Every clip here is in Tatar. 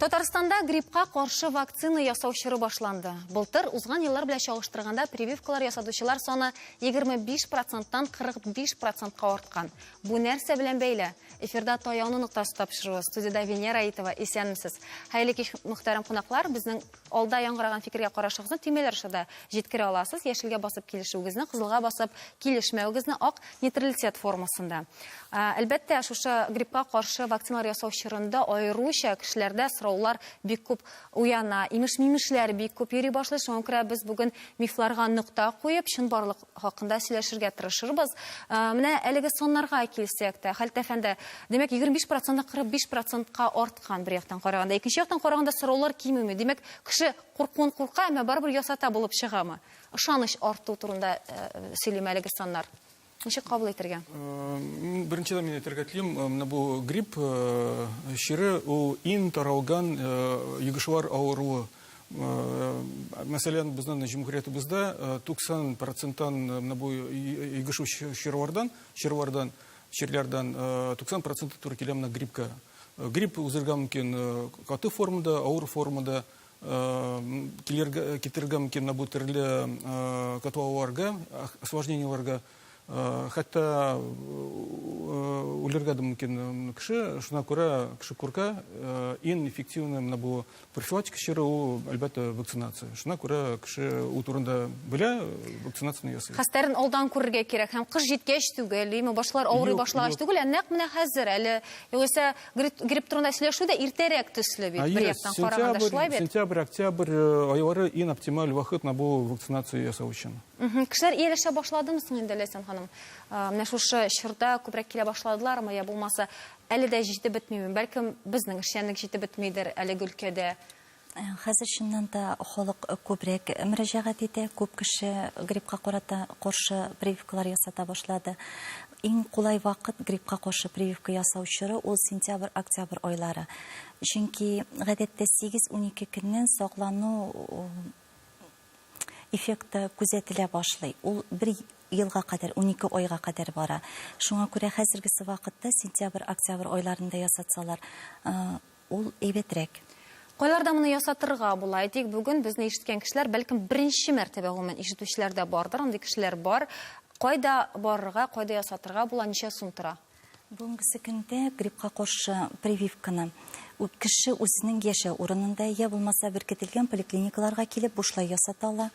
Татарстанда гриппка каршы вакцина ясау чоры башланды. Былтыр узган еллар белән чагыштырганда прививкалар ясаучылар саны 25%-тан 45%-ка арткан. Бу нәрсә белән бәйле? Эфирда таяуны нуктасы тапшырабыз. Студияда Венера Аитова, исәнмесез. Хәерле кич, мөхтәрәм кунаклар, безнең алда яңгыраган фикергә карашыгызны тимәләр шуда җиткерә аласыз. Яшелгә басып килешүегезне, кызылга басып килешмәүегезне ак нейтралитет формасында. Әлбәттә, шушы гриппка каршы вакциналар ясау чорында аеруча кешеләрдә сораулар бик күп уяна, имеш-мимешләр бик күп йөри башлый. Шуңа күрә без бүген мифларга нокта куеп, чынбарлык хакында сөйләшергә тырышырбыз. Менә әлеге соннарга килсәк тә, хәлтәфәндә, демәк 25%-дан 45%-ка арткан бер яктан караганда. Икенче яктан караганда сораулар кимеме? Демәк, кеше куркуын курка, әмма барыбер ясата булып чыгамы? Ышаныч арту турында сөйлим әлеге соннар. Ничек кабул итәргә? Беренчедән мин әйтергә телим, менә бу грипп чиры у ин таралган йөгешвар авыруы. Мәсәлән, безнең җумһуриятыбызда 90%-тан менә бу йөгешү чирләрдән 90% туры килә менә гриппка. Грипп үзергә мөмкин каты формада, авыр формада, китергә мөмкин бу төрле катваларга, осложнениеларга. Хәтта үләргә дә мөмкин кеше, шуңа күрә кеше курка, иң эффективный менә бу профилактика чоры ул әлбәттә вакцинация. Шуңа күрә кеше ул турында белә, вакцинацияны ясый. Хәстәрен алдан күрергә кирәк, һәм кыш җиткәч түгел, име башлар авырый башлагач түгел, нәкъ менә хәзер әле югыйсә грипп турында сөйләшү дә иртәрәк төсле бит, бер яктан караганда шулай бит. Сентябрь, октябрь айлары иң оптималь вакыт на бу вакцинация ясау өчен. Кешеләр ияләшә башладымы соң инде Ләйсән ханым? Менә шушы чорда күбрәк килә башладылармы, я булмаса әле дә җитеп бетмиме? Бәлкем безнең эшчәнлек җитеп бетмидер әлеге өлкәдә. Хәзер чыннан да халык күбрәк мөрәҗәгать итә, күп кеше гриппка каршы прививкалар ясата башлады. Иң кулай вакыт гриппка каршы прививка ясау чоры ул сентябрь-октябрь айлары. Чөнки гадәттә 8-12 көннән саклану эффекты күзәтелә башлый. Ул бер елга кадәр, 12 айга кадәр бара. Шуңа күрә хәзергесе вакытта сентябрь-октябрь айларында ясатсалар, ул әйбәтрәк. Кайларда моны ясатырга була? Әйтик, бүген безне ишеткән кешеләр бәлкем беренче мәртәбә гомумән ишетүчеләр дә бардыр, андый кешеләр бар. Кайда барырга, кайда ясатырга була, ничә сум тора? Бүгенге көндә гриппка каршы прививканы кеше үзенең яшәү урынында я булмаса беркетелгән поликлиникаларга килеп бушлай ясата ала.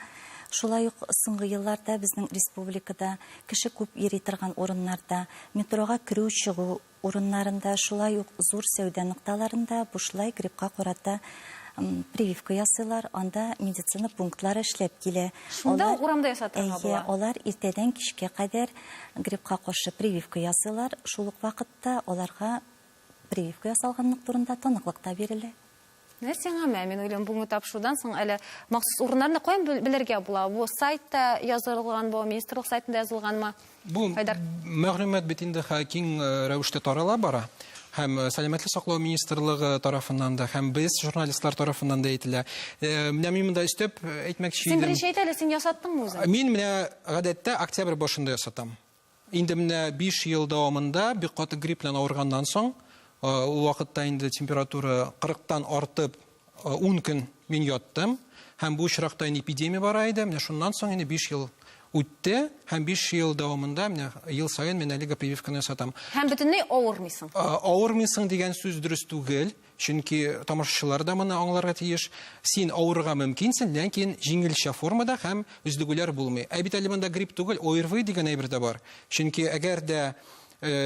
Шулай ук соңгы елларда безнең республикада кеше күп йөри торган урыннарда, метрога кирү чыгу урыннарында, шулай ук зур сәүдә нокталарында бушлай гриппка карата прививка ясыйлар, анда медицина пунктлары эшләп килә. Шунда урамда ясатырга була. Алар иртәдән кичкә кадәр гриппка каршы прививка ясыйлар. Шул ук вакытта аларга прививка ясалганлык турында таныклык та бирелә. Нәрсәңә мен уйлыйм, бу тапшырудан соң әле махсус урыннарны каян белергә була? Бу сайтта язылган, бу министрлык сайтында язылганмы? Бу мәгълүмат бит инде киң рәвештә тарала бара. Һәм Сәламәтлек саклау министрлыгы тарафыннан да, һәм без журналистлар тарафыннан да әйтелә. Менә мин монда өстәп әйтмәкче идем. Син беренче әйт әле, син ясаттыңмы үзең? Мин менә гадәттә октябрь башында ясатам. Инде менә 5 ел дәвамында бик каты грипп белән авырганнан соң, ул вакытта инде температура 40-тан артып 10 көн мин яттым. Һәм бу очракта эпидемия бара иде. Менә шуннан соң инде 5 ел үтте, һәм 5 ел дәвамында менә ел саен мен әлеге прививканы ясатам. Һәм бөтенләй авырмыйсың. Авырмыйсың дигән сүз дөрес түгел, чөнки тамашачылар да моны аңларга тиеш. Син авырырга мөмкинсең, ләкин җиңелчә формада һәм үздегүләр булмый. Бит әле монда грипп түгел, ОРВИ дигән әйбер дә бар. Чөнки әгәр дә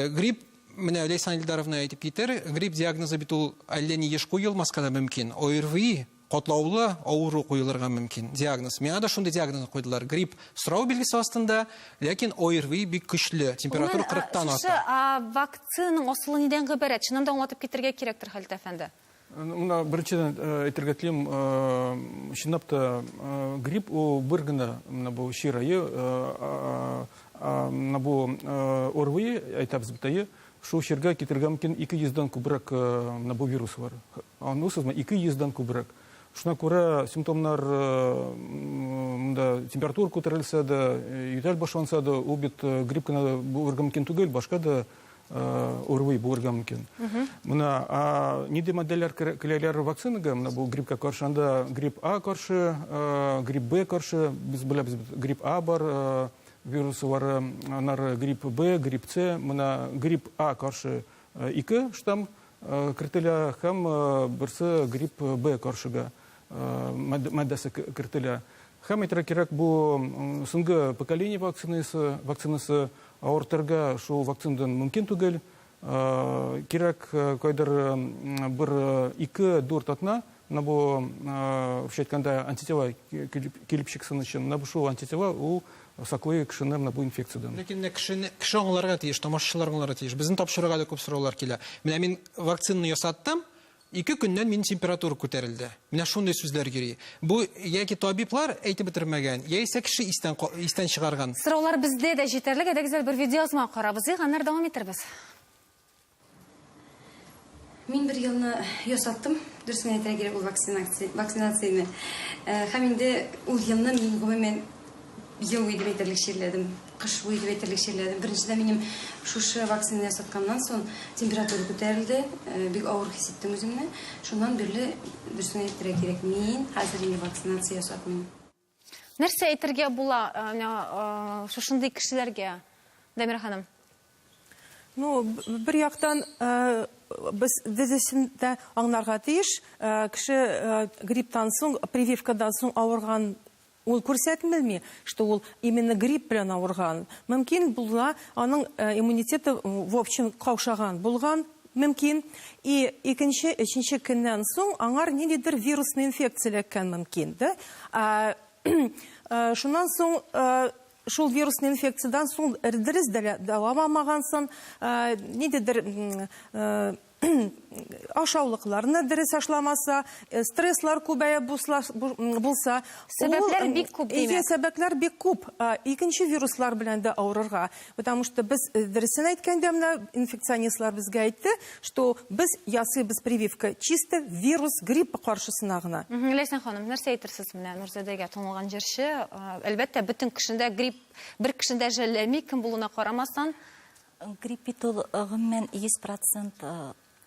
грипп, менә Ләйсән Илдаровна әйтеп китер, грипп диагнозы бит ул әллә ни еш куелмаска да мөмкин. ОРВИ катлаулы авыру куелырга мөмкин диагноз. Миңа да шундый диагноз куйдылар. Грипп сорау билгесе астында, ләкин ОРВИ бик көчле, температура 40-тан арта. Вакцинаның асылы нидән гыйбарәт? Чыннан да аңлатып китергә кирәктер, Хәлтәфәнде. Менә беренчедән әйтергә телим, чынлап та грипп ул бер генә менә бу чирайы, менә бу ОРВИ әйтәбез бит. Шул чиргә китергә мөмкин 200-дан күбрәк менә бу вирус бар. Анысызмы 200-дан күбрәк. Шуңа күрә симптомнар монда температура күтәрелсә дә, ютәл башланса да, ул бит грипп кына булырга мөмкин түгел, башка да ОРВИ булырга мөмкин. Мына ниде моделләр киләләр вакцинага, мына бу гриппка каршы, анда грипп А каршы, грипп Б каршы, без беләбез, грипп А бар, вирусы бар, аннары грипп Б, грипп С, мына грипп А каршы 2 штамм кертелә һәм берсе грипп Б каршыга матдәсе кертелә. Һәм әйтергә кирәк, бу соңгы поколение вакцинасы авыртырга шул вакцинадан мөмкин түгел. Кирәк кайдыр бер 2-4 атна, на бу әйткәндә антитела килеп чыксын өчен, на бу шул антитела ул саклый кешене на бу инфекциядан. Ләкин кеше аңларга тиеш, тамашачылар аңларга тиеш. Безнең тапшырырга да күп сораулар килә. Менә мин вакцинаны ясаттым, 2 көннән мин температура күтәрелде. Менә шундый сүзләр йөри. Бу яки табиблар әйтеп бетермәгән, яисә кеше истән чыгарган. Сораулар бездә дә җитәрлек, әдәгезәл бер видеоязма карабыз, яннар дәвам итербез. Мин бер елны ясаттым, дөресен әйтергә кирәк, ул вакцинацияны. Һәм инде ул елны мин гомумән ел буе дип әйтерлек чирләдем, кыш буе дип әйтерлек чирләдем. Беренчедән минем шушы вакцинаны ясатканнан соң температура күтәрелде, бик авыр хис иттем үземне. Шуннан бирле дөресен әйтергә кирәк, мин хәзер инде вакцинация ясатмыйм. Нәрсә әйтергә була шушындый кешеләргә, Дамира ханым? Ну, бер яктан без дизесендә аңларга тиеш, кеше грипптан соң, прививкадан соң авырган ул күрсәтмәлми, что ул именно грипп белән авырган. Мөмкин була, аның иммунитеты в общем каушаган булган, мөмкин. И икенче, өченче көннән соң аңар ниндидер вирусный инфекция эләккән мөмкин, да? Шуннан соң шул вирусный инфекциядан соң дөрес дәвамламагансын, ниндидер ашаулыкларны дөрес ашламаса, стресслар күбәя булса, Сәбәпләр бик күп димәк. Сәбәпләр бик күп. Икенче вируслар белән дә авырырга. Потому что без дөресен әйткәндә, менә инфекционистлар безгә әйтте, что без ясыйбыз прививка чисто вирус, грипп каршысына гына. Ләйсән ханым, нәрсә әйтерсез менә Нурзәдәгә танылган җырчы? Әлбәттә, бөтен кешендә грипп, бер кешендә жәлләми, кем булуына карамастан, Грипп ул гомумән 100%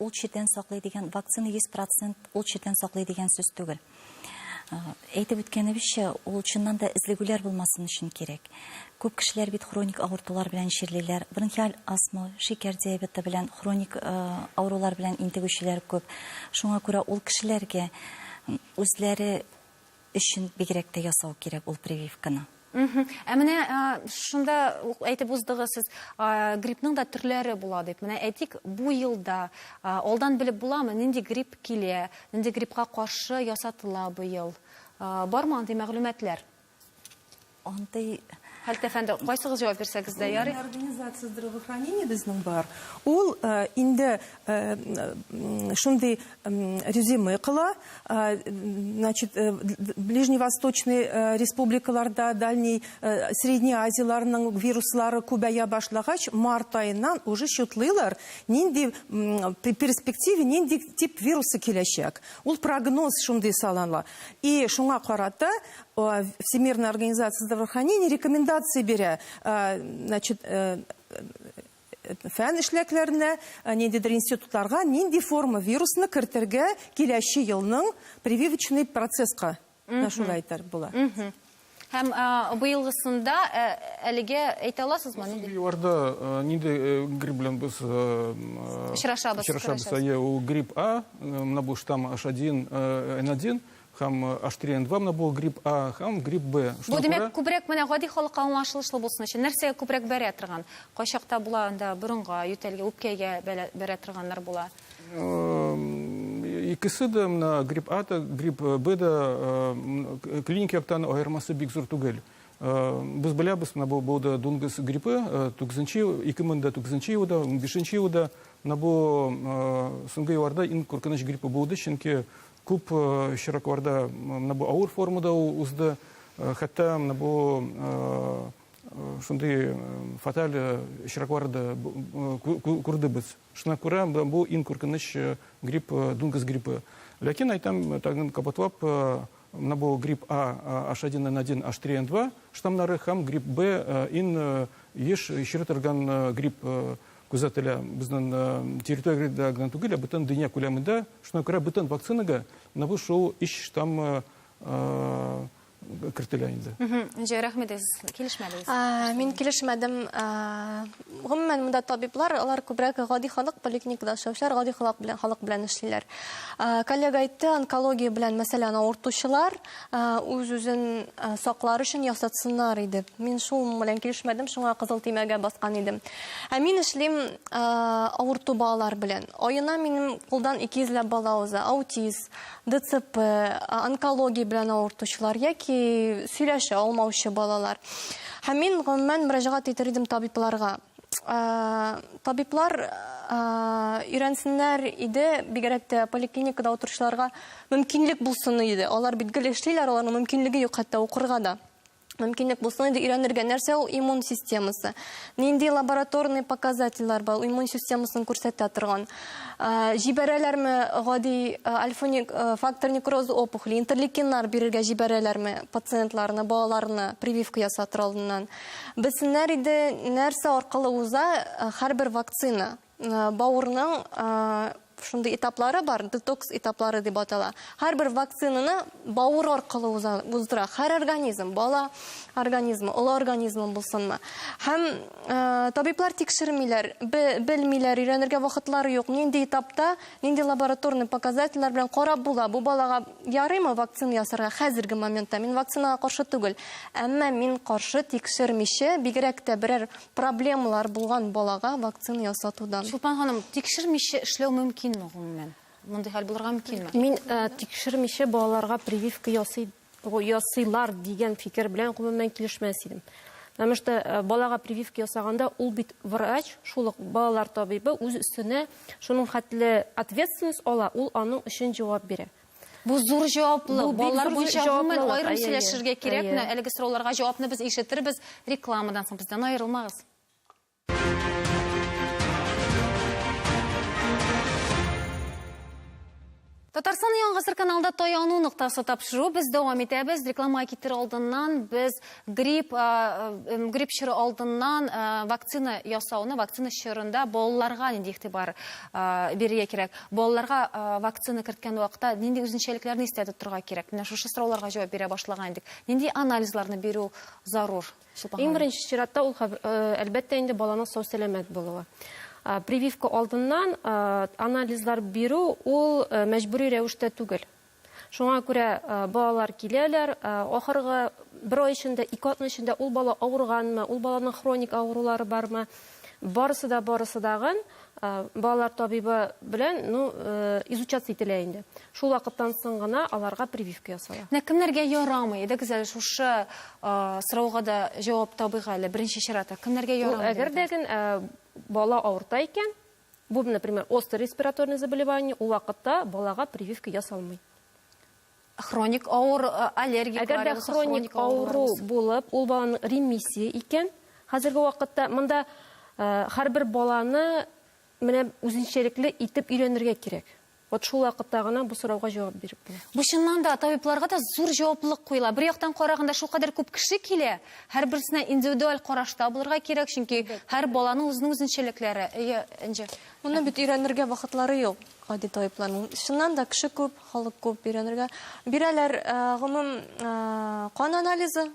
ул читән саклый дигән, вакцина 100% ул читән саклый дигән сүз түгел. Әйтеп үткәнебезчә, ул чыннан да эзлегүләр булмасын өчен кирәк. Күп кешеләр бит хроник авыртулар белән ширлиләр, бронхиаль астма, шикәр диабеты белән, хроник авырулар белән интегүчеләр күп. Шуңа күрә ул кешеләргә үзләре өчен бигрәк тә ясау кирәк ул прививканы. Ә менә шунда әйтеп уздыгыз сез, гриппның да төрләре була дип. Менә әйтик, бу елда алдан белеп буламы, нинди грипп килә, нинди гриппка каршы ясатыла бу ел? Бармы андый мәгълүматлар? Андый Хәлтәфәнде, кайсыгыз җавап бирсәгез дә ярый? Организация здравоохранения безнең бар. Ул инде шундый резюме кыла, значит, ближневосточный республикаларда, дальний Средней Азияларның вируслары күбәя башлагач, март айыннан уже чутлыйлар, нинди перспективе, нинди тип вирусы киләчәк. Ул прогноз шундый салынла. И шуңа карата Всемирная организация здравоохранения рекомендации бирә, значит, фән эшлекләренә, ниндидер институтларга нинди форма вирусны кертергә киләче елның прививочный процесска, шулай әйтер була. Һәм быелгысында әлегә әйтә аласызмы? Юарда нинди грипп белән без Очрашабыз. У грипп А, на бу штамм H1, N1, һәм H3N2 на бу грипп А, һәм грипп Б. Бу демәк күбрәк менә гади халыкка аңлашылышлы булсын өчен нәрсәгә күбрәк бәрә торган? Кайчакта була анда борынга, ютәлгә, үпкәгә бәрә торганнар була. Икесе дә менә грипп А да, грипп Б да клиник яктан аермасы бик зур түгел. Без беләбез, менә бу булды дунгыз гриппы 2009 елда, 15 елда, менә бу соңгы елларда иң куркыныч гриппы булды, чөнки күп очракларда менә бу авыр формада узды, хәтта менә бу шундый фаталь очракларда күрдебез. Шуңа күрә бу иң куркыныч грипп, дунгыз гриппы. Ләкин әйтәм, тагын кабатлап, менә бу грипп А, H1N1, H3N2 штаммнары һәм грипп Б иң еш очрый торган грипп күзәтелә безнең территориядә генә түгел, бөтен дөнья күләмендә. Шуңа күрә бөтен вакцинага бу шул иш штаммы кертелә инде. Энҗе, рәхмәт, килешмәдегез. Мин килешмәдем. Гомумән монда табиблар, алар күбрәк гади халык, поликлиникада эшләүчеләр, гади халык белән эшлиләр. Коллега әйтте, онкология белән мәсәлән авыртучылар үз-үзен саклар өчен ясатсыннар иде. Мин шул белән килешмәдем, шуңа кызыл тимәгә баскан идем. Мин эшлим авырту балалар белән. Аена минем кулдан 200 бала уза, аутизм, ДЦП, онкология белән авыртучылар яки сөйләшә алмаучы балалар. Һәм мин гомумән мөрәҗәгать итәр идем табибларга. Табиблар өйрәнсеннәр иде, бигрәк тә поликлиникада утыручыларга мөмкинлек булсын иде. Алар бит гел эшлиләр, аларның мөмкинлеге юк хәтта укырга да. Мөмкинлек булсын иде өйрәнергә. Нәрсә ул иммун системасы? Нинди лабораторный показательләр бар, иммун системасын күрсәтә торган. Җибәрәләрме гади альфа-ник фактор некрозы опухоли, интерлейкиннар бирергә җибәрәләрме пациентларны, балаларны прививка ясатыр алдыннан. Белсеннәр иде, нәрсә аркылы уза һәрбер вакцина. Бауырның шундый этаплары бар, детокс этаплары дип атала. Һәрбер вакцинаны бауыр аркылы уздыра. Һәр организм, бала организмы, олы организмы булсынмы. Һәм табиблар тикшермиләр, белмиләр, өйрәнергә вакытлары юк. Нинди этапта, нинди лабораторный показательләр белән карап була. Бу балага ярыймы вакцина ясарга хәзерге моментта? Мин вакцинага каршы түгел. Әмма мин каршы тикшермичә, бигрәк тә берәр проблемалар булган балага вакцина ясатудан. Шулпан ханым, тикшермичә эшләү мөмкинме гомумән? Мондый хәл булырга мөмкинме? Мин тикшермичә балаларга прививка ясыйлар дигән фикер белән гомумән килешмәс идем. Потому что балага прививка ясаганда ул бит врач, шул балалар табибы үз өстенә шуның хәтле ответственность ала, ул аның өчен җавап бирә. Бу зур җаваплы. Балалар зур буенча җаваплы, гомумән аерым әйе, сөйләшергә кирәк. әйе. Менә әлеге сорауларга җавапны без ишетербез рекламадан соң. Бездән аерылмагыз. Татарстан Яңа Гасыр каналда таяну нуктасы тапшыру. Без дәвам итәбез. Реклама китер алдыннан біз грипп чоры алдыннан вакцина ясауны, вакцина чорында балаларга нинди игътибар бирергә кирәк. Балаларга вакцина керткән вакытта нинди үзенчәлекләрне истә тоторга кирәк. Менә шушы сорауларга җавап бирә башлаган идек. Нинди анализларны бирү зарур? Иң беренче чиратта ул әлбәттә инде баланың сау сәламәт булуы. Прививка алдыннан анализлар бирү ул мәҗбүри рәвештә түгел. Шуңа күрә балалар киләләр, ахыргы 1 ай эчендә, 2 атна эчендә ул бала авырганмы, ул баланың хроник авырулары бармы, барысы дагын балалар табибы белән изучация ителә инде. Шул вакыттан соң гына аларга прививка ясала. Кемнәргә ярамый? Идегез әле шушы сорауга да җавап табыйга әле беренче чиратта. Кемнәргә ярамый? Әгәр дәген бала авырта икән, бу, например, острое респираторное заболевание, ул вакытта балага прививка ясалмый. Хроник авыр аллергия. Әгәр дә хроник авыру булып, ул баланың ремиссия икән, хәзерге вакытта монда һәрбер баланы менә үзенчәлекле итеп өйрәнергә кирәк. Вот шул вакытта гына бу сорауга җавап биреп була. Бу чыннан да табибларга да зур җаваплылык куела. Бер яктан караганда шулкадәр күп кеше килә, һәрберсенә индивидуаль карашта булырга кирәк, чөнки һәр баланың үзенең үзенчәлекләре. Энҗе. Моны бит өйрәнергә вакытлары юк. Гади табибларның. Шуннан да кеше күп, халык күп өйрәнергә. Бирәләр гомум кан анализы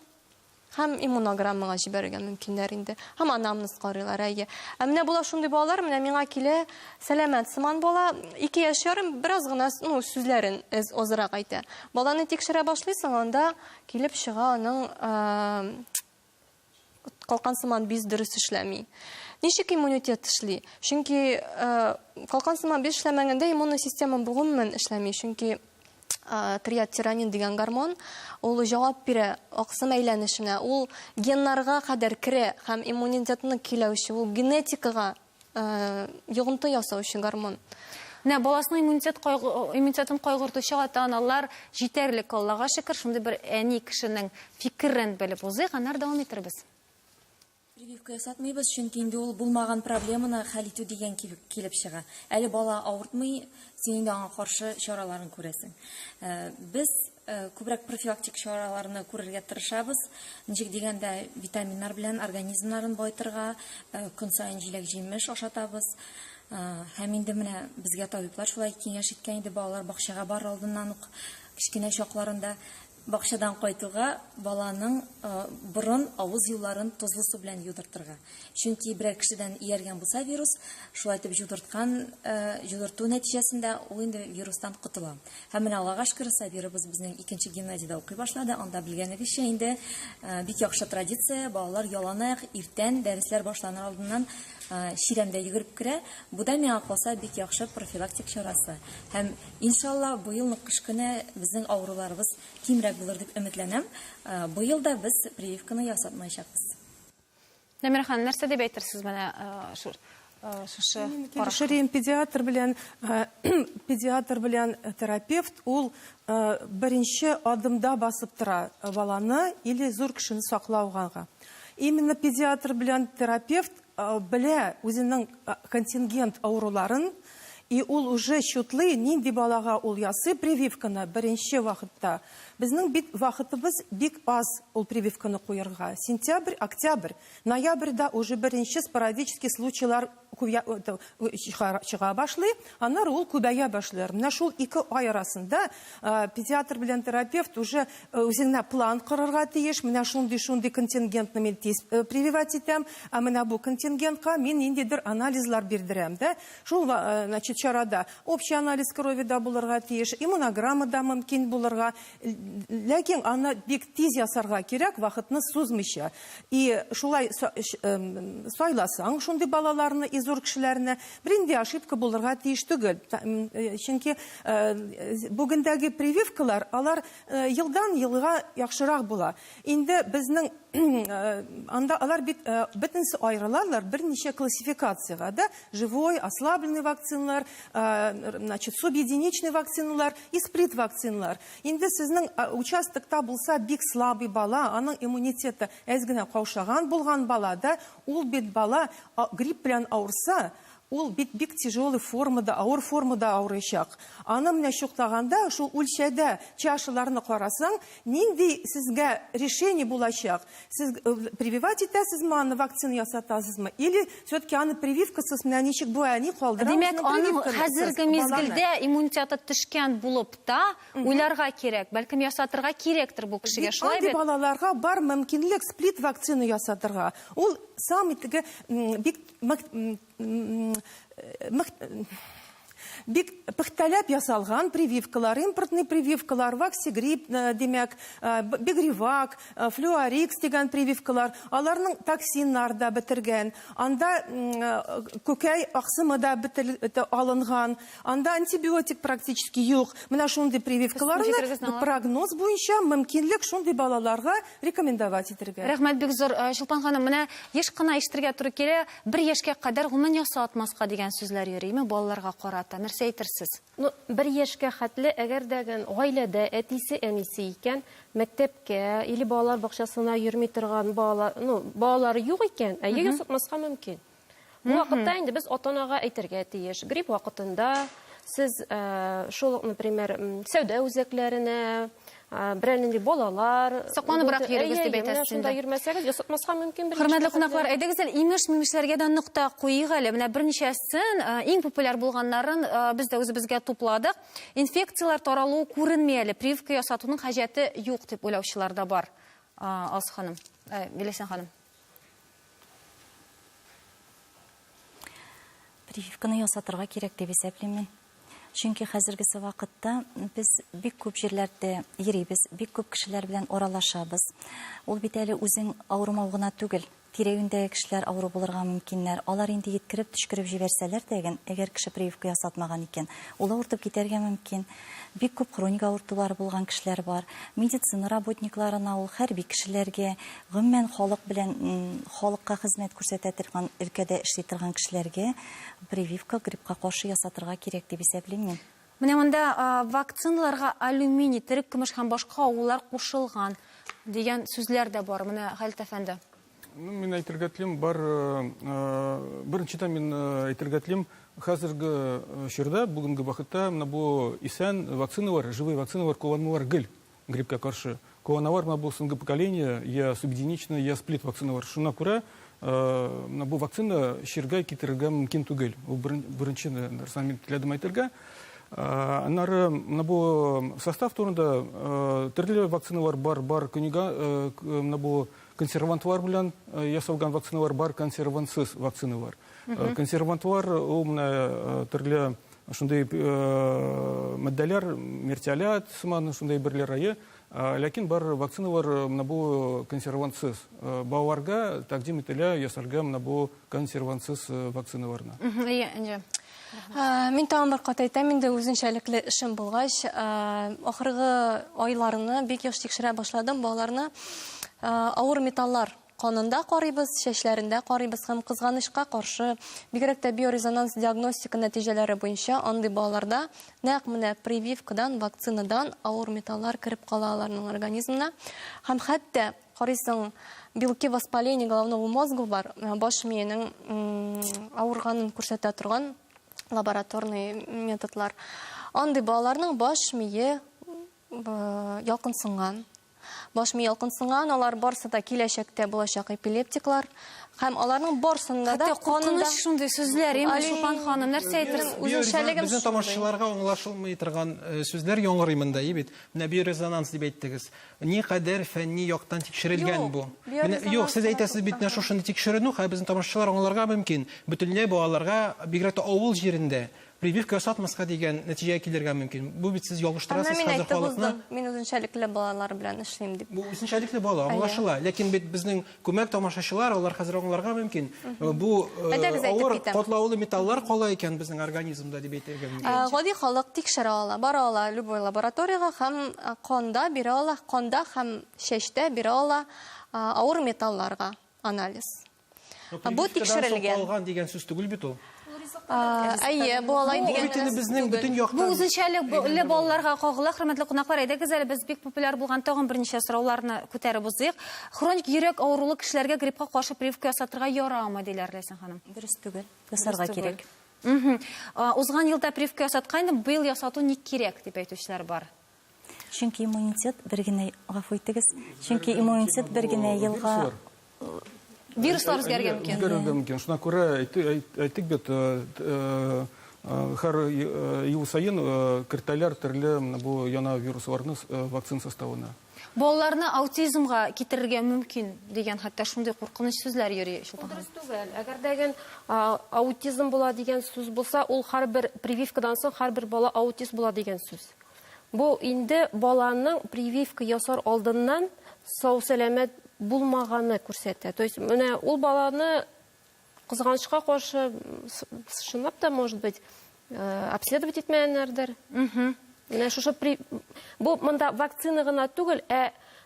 һәм иммунограммага җибәрергә мөмкиннәр инде. Һәм анамнез карыйлар, әйе. Менә була шундый балалар, менә миңа килә, сәламәт сыман бала, 2 яшь ярым, бераз гына сүзләрен азрак әйтә. Баланы тикшерә башлыйсың, анда килеп чыга аның калкан сыман без дөрес эшләми. Ничек иммунитет эшли? Чөнки калкан сыман без эшләмәгәндә иммун система гомумән эшләми, чөнки триатиранин дигән гормон, ул җавап бирә аксым әйләнешенә, ул геннарга кадәр керә һәм иммунитетны киләүче, ул генетикага йогынты ясаучы гормон. Менә баласының иммунитетын кайгыртучы ата-аналар җитәрлек, Аллага шөкер, шундый бер әни кешенең фикерен белеп узыйк, аннан дәвам итәрбез. Прививка ясатмыйбыз, чөнки инде ул булмаган проблеманы хәл итү дигән килеп чыга. Әле бала авыртмый, син инде аңа каршы чараларын күрәсең. Без күбрәк профилактик чараларны күрергә тырышабыз. Ничек дигәндә, витаминнар белән организмнарын байтырга, көн саен җиләк-җимеш ашатабыз. Һәм инде менә безгә табиблар шулай киңәш иткән иде, балалар бакчага бар алдыннан ук кичкенә чакларында бакчадан кайтуга баланың борын, авыз юлларын тозлы су белән юдыртырга. Чөнки берәр кешедән ияргән булса вирус, шулай итеп юдырту нәтиҗәсендә ул инде вирустан котыла. Һәм менә Аллага шөкер, Сабирыбыз безнең 2нче гимназиядә укый башлады. Анда белгәнегезчә инде бик яхшы традиция, балалар яланаяк иртән дәресләр башланыр алдыннан чирәмдә йөгереп керә. Бу да миңа калса бик яхшы профилактик чарасы. Һәм иншалла бу елның кыш көне безнең авыруларыбыз кимрәк булыр дип өметләнәм. Бу елда без прививканы ясатмаячакбыз. Нәмир ханым, нәрсә дип әйтерсез менә шушы Ширин педиатр белән терапевт ул беренче адымда басып тора баланы или зур кешене саклауга. Именно педиатр белән терапевт белә үзенең контингент ауруларын, и ул уже счетлы, нинди балага ул ясый прививканы беренче вакытта. Безнең бит вакытыбыз бик аз ул прививканы куярга. Сентябрь, октябрь, ноябрьдә уже беренче спорадический случайлар чыга башлый, аннары ул күбәя башлар. Менә шул 2 ай арасында педиатр белән терапевт уже үзенә план корырга тиеш. Менә шундый контингентны мен тиз прививать итәм, а менә бу контингентка мин ниндидер анализлар бирдерәм дә. Шул значит чарада общий анализ крови да булырга тиеш, иммунограмма да мөмкин булырга. Ләкин аны бик тиз ясарга кирәк, вакытны сузмыйча. И шулай сайласаң шундый балаларны зур кешеләрне беринди ошибка булырга тиеш түгел. Чөнки бүгендәге прививкалар алар елдан елга яхшырак була. Инде безнең анда алар бит бөтенсе айрылалар берничә классификацияга да: живой, ослабленный вакциналар, значит, субъединичный вакциналар и сплит вакциналар. Инде сезнең участокта булса бик слабый бала, аның иммунитеты әз генә каушаган булган бала да, ул бит бала грипп белән авырса, ул бик тяжелый формада, ауыр формада авырачак. Аны менә чуктаганда, шул үлчәдә чашаларны карасаң, нинди сезгә решение булачак? Сез прививать итәсезме, аны вакцина ясатасызмы? Или все-таки аны прививкасыз менә ничек бу әни калдырамы? Демәк, аның хәзерге мизгелдә иммунитеты төшкән булып та уйларга кирәк. Бәлкем ясатырга кирәктер бу кешегә. Шулай бит? Балаларга бар мөмкинлек сплит вакцина ясатырга. Ул самый теге бик бик пөхтәләп ясалган прививкалар, импортный прививкалар, ваксигрип, демәк, бигривак, флюорикс дигән прививкалар, аларның токсиннар да бетергән, анда күкәй аксымы да алынган, анда антибиотик практически юк. Менә шундый прививкаларны прогноз буенча мөмкинлек шундый балаларга рекомендовать итәргә. Рәхмәт бик зур. Чулпан ханым, менә еш кына ишетергә туры килә, 1 яшькә кадәр гомумән ясатмаска дигән сүзләр йөрийме балаларга карата? Нәрсә әйтерсез? 1 яшькә хәтле әгәр дәгән гаиләдә әтисе, әнисе икән, мәктәпкә или балалар бакчасына йөрми торган балалары юк икән, ясатмаска мөмкин. Бу вакытта инде без ата-анага әйтергә тиеш. Грипп вакытында сез шул, например, сәүдә үзәкләренә берәр балалар сакланыбрак йөрегез дип әйтәсез. Шунда йөрмәсәгез, ясатмаска мөмкин. Хөрмәтле кунаклар, әйдәгез әле имеш-мимешләргә дә нокта куйыйк әле. Менә берничәсен, иң популяр булганнарын без дә үзебезгә тупладык. Инфекциялар таралуы күренми әле. Прививка ясатуның хаҗәте юк дип уйлаучылар да бар. Аз ханым, Гөләсән ханым. Прививканы ясатырга кирәк дип исәплим. Чөнки хәзергесе вакытта без бик күп җирләрдә йөрибез, бик күп кешеләр белән аралашабыз. Ул бит әле үзең авырмау гына түгел, тирәгендәге кешеләр авыру булырга мөмкиннәр. Алар инде йиткереп, төшкереп җибәрсәләр дә, әгәр кеше прививка ясатмаган икән, ул авыртып китәргә мөмкин. Бик күп хроник авыртулар булган кешеләр бар. Медицина работникларына, ул хәрби кешеләргә, гомумән халык белән халыкка хезмәт күрсәтә торган, өлкәдә эшли торган кешеләргә прививка гриппка каршы ясатырга кирәк дип исәплим мин. Менә монда вакциналарга алюминий, терек көмеш һәм башка авыллар кушылган дигән сүзләр дә бар. Менә Халит әфәнде. Мен әйтергә телим бар, беренчедән мин әйтергә телим, хәзерге чорда, бүгенге вакытта менә бу исән вакциналар, живой вакциналар кулланылар гел. гриппка каршы. Коронавар на соңгы поколение, я субъединичный, я сплит вакцина бар. Шуна күрә на бу вакцина ширгә китерергә мөмкин түгел. Ул беренче нәрсәне теләдем әйтергә. Аннары на бу состав турында төрле вакциналар бар күнегә на бу консервантлар белән ясалган вакциналар бар, консервансыз вакциналар. Консервантлар ул менә төрле шундай матдәләр, мертиолят сыман шундай берләр ае, ләкин бар вакциналар на бу консервансыз. Балаларга тәкъдим ителә ясалган на бу консервансыз вакциналарны. Мин тагын бер кат әйтәм, инде үзенчәлекле эшем булгач, ахыргы айларны бик яхшы тикшерә башладым, балаларны авыр металлар канында карыйбыз, чәчләрендә карыйбыз һәм кызганычка каршы бигрәк тә биорезонанс диагностика нәтиҗәләре буенча андый балаларда нәкъ менә прививкадан, вакцинадан авыр металлар кирип кала аларның организмына. Һәм хәтта карыйсың, белки воспаления головного мозга бар, баш миенең авырганын күрсәтә торган лабораторный методлар. Андый балаларның баш мие ялкынсынган. Баш мие ялкынсынган, алар барсы да киләчәктә булачак эпилептиклар. Һәм аларның барсында да канында шундый сүзләр, Шулпан ханым, нәрсә әйтерсез? Үзенчәлегем Безнең тамашачыларга аңлашылмый торган сүзләр яңгырый монда, бит. Менә биорезонанс дип әйттегез. Никадәр фәнни яктан тикшерелгән бу. Юк, сез әйтәсез бит, менә шушыны тикшерүне безнең тамашачылар аңларга мөмкин. Бөтенләй балаларга бигрәк тә авыл җирендә прививка ясатмаска дигән нәтиҗәгә килергә мөмкин. Бу бит сез ялгыштырасыз хәзер халыкны. Мин үзенчәлекле балалар белән эшлим дип. Бу үзенчәлекле бала, аңлашыла. Ләкин бит безнең күмәк тамашачылар, алар хәзер аңларга мөмкин. Бу авыр катлаулы металлар кала икән безнең организмда дип әйтергә мөмкин. Гади халык тикшерә ала, бара ала любой лабораторияга һәм канда бирә ала, канда һәм чәчтә бирә ала авыр металларга анализ. Бу тикшерелгән. Алган дигән сүз түгел бит ул. Әйе, бу алай дигән. Безнең бөтен яктан. Бу үзенчәлекле балаларга кагыла, хөрмәтле кунаклар, әйдәгез әле без бик популяр булган тагын берничә сорауларны күтәреп узыйк. Хроник йөрәк авырулы кешеләргә гриппка каршы прививка ясатырга ярамы диләр Ләйсән ханым? Дөрес түгел, ясарга кирәк. Узган елда прививка ясаткайны, быел ясату ник кирәк дип әйтүчеләр бар. Чөнки иммунитет бер генә, гафу итегез, чөнки иммунитет бер генә елга Вируслар үзгәргән микән? Үзгәргән микән. Шуңа күрә әйтик бит, һәр ел сайын кертәләр төрле бу яна вирусларны вакцин составына. Балаларны аутизмга китерергә мөмкин дигән хәтта шундый куркыныч сүзләр йөри. Дөрес түгел. Әгәр дәгән аутизм була дигән сүз булса, ул һәрбер прививкадан соң һәрбер бала аутист була дигән сүз. Бу инде баланың прививка ясар алдыннан сау сәламәт булмаганы күрсәтә. То есть, менә ул баланы кызганычка каршы шунлап та, может быть, обследовать итмәгәннәрдер. Менә шушы бу монда вакцина гына түгел,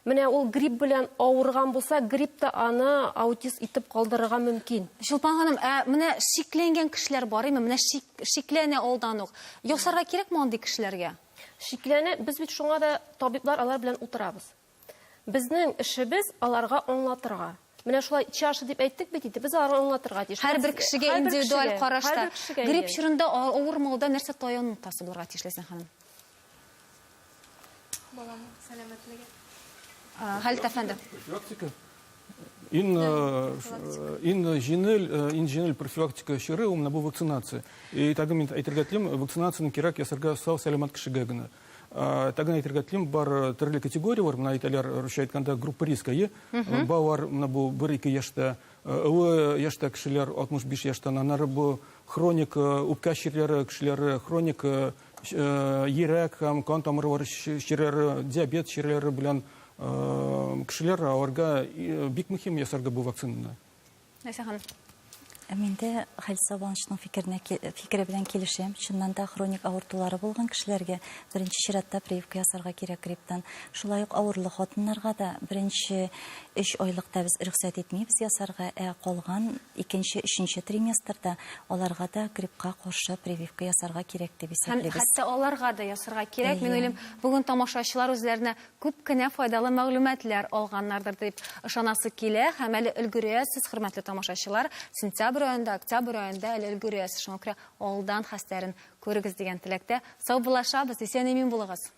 менә ул грипп белән авырган булса, грипп та аны аутист итеп калдырырга мөмкин. Шулпан ханым, менә шикләнгән кешеләр барымы? Менә шикләнә алдан ук. Ясарга кирәкме андый кешеләргә? Шикләнә, без бит шуңа да табиблар алар белән утырабыз. Безнең эшебез аларга аңлатырга. Менә шулай чашы дип әйттек бит инде, без аларга аңлатырга тиеш. Һәрбер кешегә индивидуаль карашта. Грипп чорында авырмауда нәрсә таяну тасы булырга тиеш Ләйсән ханым? Баланың сәламәтлеге. Хәлит әфәнде. Ин профилактика чиры на бу вакцинация. И тагын әйтергә телим, вакцинацияны кирәк ясарга сау сәламәт кешегә генә. Тагын әйтергә телим, бар төрле категориялар, менә әйтәләр русча әйткәндә группа риска, балалар менә бу 1-2 яшьтә, олы яшьтә кешеләр 65 яшьтән, аннары бу хроник үпкә чирләре кешеләре, хроник йөрәк һәм кан тамырлары чирләре, диабет чирләре белән кешеләр аларга бик мөһим ясарга бу вакцинаны. Ләйсән ханым. Миндә Хәлит Сабановичның фикере белән килешәм. Чыннан да хроник авыртулары булган кешеләргә беренче чиратта прививка ясарга кирәк грипптан. Шулай ук авырлы хатыннарга да беренче 3 айлыкта без рөхсәт итмибез ясарга, калган 2-3 триместрда аларга да гриппка каршы прививка ясарга кирәк дип исәплибез. Хәтта аларга да ясарга кирәк. Мин уйлыйм, бүген тамашачылар үзләренә күп кенә файдалы мәгълүматлар алганнардыр дип ышанасы килә. Һәм әле өлгерәсез, хөрмәтле тамашачылар, сентябрь ayında, октябрь ayında әле өлгерәсез. Шуңа күрә алдан хәстәрен күрегез дигән теләктә. Сау булашабыз, исән-имин булыгыз.